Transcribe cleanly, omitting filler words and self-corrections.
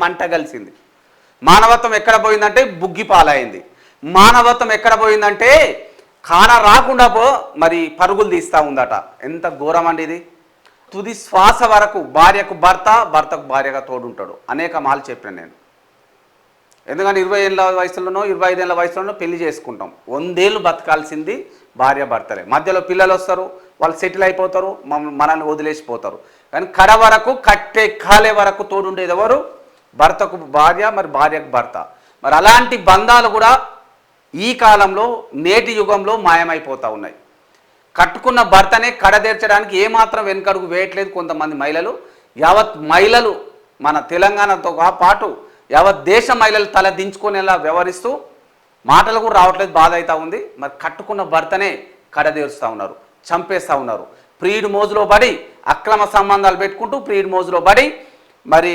మంట కలిసింది. మానవత్వం ఎక్కడ పోయిందంటే బుగ్గి పాలైంది. మానవత్వం ఎక్కడ పోయిందంటే కాన రాకుండా మరి పరుగులు తీస్తూ ఉందట. ఎంత ఘోరం అండి ఇది. తుది శ్వాస వరకు భార్యకు భర్త, భర్తకు భార్యగా తోడుంటాడు. అనేక మాలు చెప్పాను నేను. ఎందుకంటే 20 ఏళ్ళ వయసులోనో 25 ఏళ్ళ వయసులోనో పెళ్లి చేసుకుంటాం. 100 ఏళ్ళు బతకాల్సింది భార్య భర్తలే. మధ్యలో పిల్లలు వస్తారు, వాళ్ళు సెటిల్ అయిపోతారు, మనల్ని వదిలేసిపోతారు. కానీ కడ వరకు కట్టే కాలే వరకు తోడుండేది ఎవరు? భర్తకు భార్య, మరి భార్యకు భర్త. మరి అలాంటి బంధాలు కూడా ఈ కాలంలో నేటి యుగంలో మాయమైపోతూ ఉన్నాయి. కట్టుకున్న భర్తనే కడదేర్చడానికి ఏమాత్రం వెనుకడుగు వేయట్లేదు కొంతమంది మహిళలు. యావత్ మహిళలు మన తెలంగాణతో పాటు యావత్ దేశ మహిళలు తల దించుకునేలా వ్యవహరిస్తూ మాటలు కూడా రావట్లేదు, బాధ అవుతూ ఉంది. మరి కట్టుకున్న భర్తనే కడదేరుస్తూ ఉన్నారు, చంపేస్తూ ఉన్నారు. ప్రియుడు మోజులో పడి అక్రమ సంబంధాలు పెట్టుకుంటూ ప్రియుడు మోజులో పడి మరి